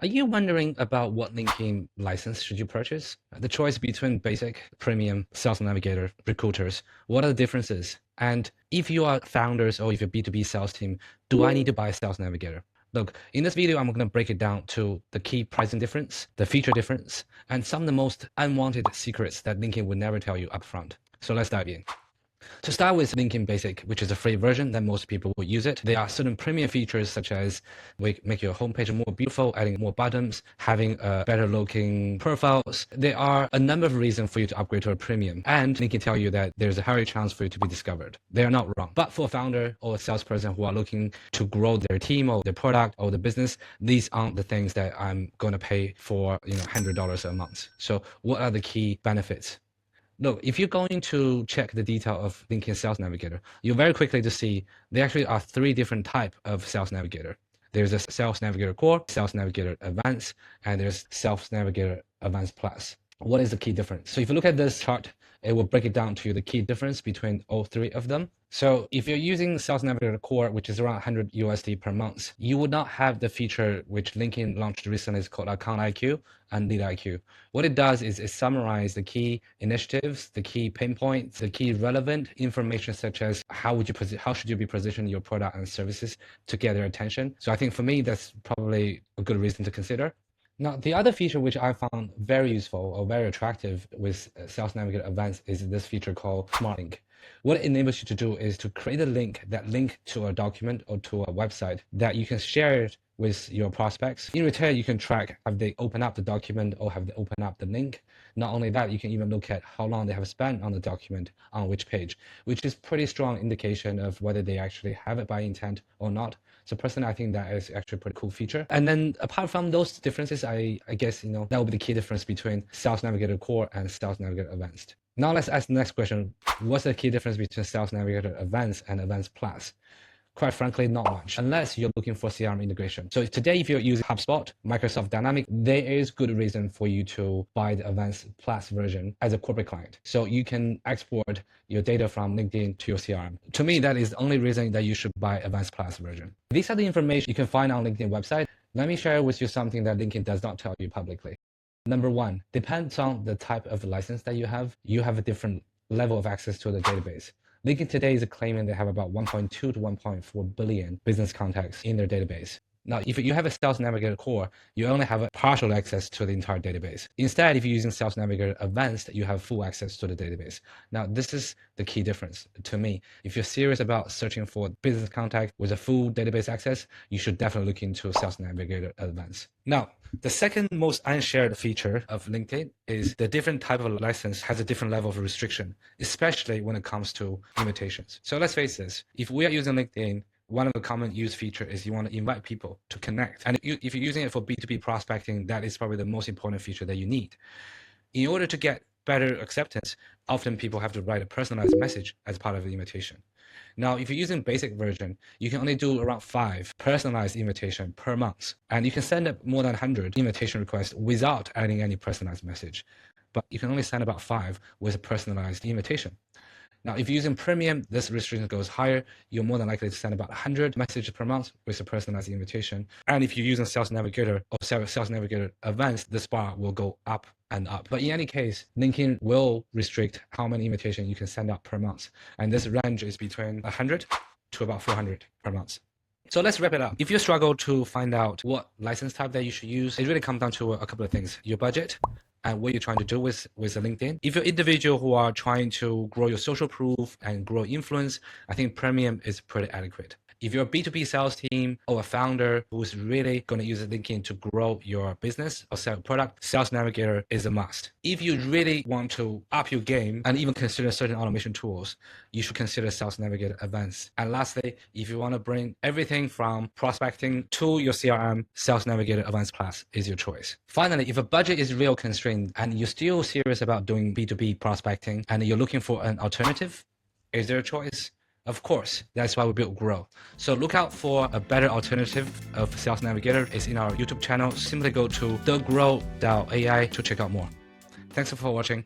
Are you wondering about what LinkedIn license should you purchase? The choice between basic, premium, Sales Navigator, recruiters, what are the differences? And if you are founders or if you're B2B sales team, do I need to buy a Sales Navigator? Look, in this video, I'm going to break it down to the key pricing difference, the feature difference, and some of the most unwanted secrets that LinkedIn would never tell you upfront. So let's dive in. To start with LinkedIn Basic, which is a free version that most people will use it, there are certain premium features such as make your homepage more beautiful, adding more buttons, having better looking profiles. There are a number of reasons for you to upgrade to a premium, and LinkedIn tell you that there's a higher chance for you to be discovered. They are not wrong. But for a founder or a salesperson who are looking to grow their team or their product or the business, these aren't the things that I'm going to pay for, $100 a month. So what are the key benefits? Look, if you're going to check the detail of LinkedIn Sales Navigator, you'll very quickly to see there actually are three different types of Sales Navigator. There's a Sales Navigator Core, Sales Navigator Advanced, and there's Sales Navigator Advanced Plus. What is the key difference? So if you look at this chart, it will break it down to you the key difference between all three of them. So if you're using Sales Navigator Core, which is around 100 USD per month, you would not have the feature which LinkedIn launched recently. It's called Account IQ and Lead IQ. What it does is it summarizes the key initiatives, the key pain points, the key relevant information such as how should you be positioning your product and services to get their attention. So I think for me, that's probably a good reason to consider. Now, the other feature which I found very useful or very attractive with Sales Navigator Advanced is this feature called Smart Link. What it enables you to do is to create a link to a document or to a website that you can share it with your prospects. In return, you can track have they opened up the document or have they opened up the link. Not only that, you can even look at how long they have spent on the document on which page, which is pretty strong indication of whether they actually have it by intent or not. So personally, I think that is actually a pretty cool feature. And then apart from those differences, I guess, that will be the key difference between Sales Navigator Core and Sales Navigator Advanced. Now let's ask the next question. What's the key difference between Sales Navigator Advanced and Advanced Plus? Quite frankly, not much, unless you're looking for CRM integration. So today, if you're using HubSpot, Microsoft Dynamics, there is good reason for you to buy the Advanced Plus version as a corporate client. So you can export your data from LinkedIn to your CRM. To me, that is the only reason that you should buy Advanced Plus version. These are the information you can find on LinkedIn website. Let me share with you something that LinkedIn does not tell you publicly. Number one, depends on the type of license that you have a different level of access to the database. LinkedIn today is claiming they have about 1.2 to 1.4 billion business contacts in their database. Now, if you have a Sales Navigator Core, you only have a partial access to the entire database. Instead, if you're using Sales Navigator Advanced, you have full access to the database. Now, this is the key difference to me. If you're serious about searching for business contact with a full database access, you should definitely look into Sales Navigator Advanced. Now, the second most unshared feature of LinkedIn is the different type of license has a different level of restriction, especially when it comes to invitations. So let's face this, if we are using LinkedIn, one of the common use feature is you want to invite people to connect. And if you're using it for B2B prospecting, that is probably the most important feature that you need. In order to get better acceptance, often people have to write a personalized message as part of the invitation. Now, if you're using basic version, you can only do around 5 personalized invitation per month. And you can send up more than 100 invitation requests without adding any personalized message. But you can only send about 5 with a personalized invitation. Now, if you're using premium, this restriction goes higher. You're more than likely to send about 100 messages per month with a personalized invitation. And if you're using Sales Navigator or Sales Navigator Advanced, this bar will go up and up. But in any case, LinkedIn will restrict how many invitations you can send out per month. And this range is between 100 to about 400 per month. So let's wrap it up. If you struggle to find out what license type that you should use, it really comes down to a couple of things. Your budget, and what you're trying to do with LinkedIn. If you're an individual who are trying to grow your social proof and grow influence, I think premium is pretty adequate. If you're a B2B sales team or a founder who's really going to use LinkedIn to grow your business or sell product, Sales Navigator is a must. If you really want to up your game and even consider certain automation tools, you should consider Sales Navigator Advanced. And lastly, if you want to bring everything from prospecting to your CRM, Sales Navigator Advanced Plus is your choice. Finally, if a budget is real constrained and you're still serious about doing B2B prospecting and you're looking for an alternative, is there a choice? Of course, that's why we built Gro. So look out for a better alternative of Sales Navigator. It's in our YouTube channel. Simply go to thegro.ai to check out more. Thanks for watching.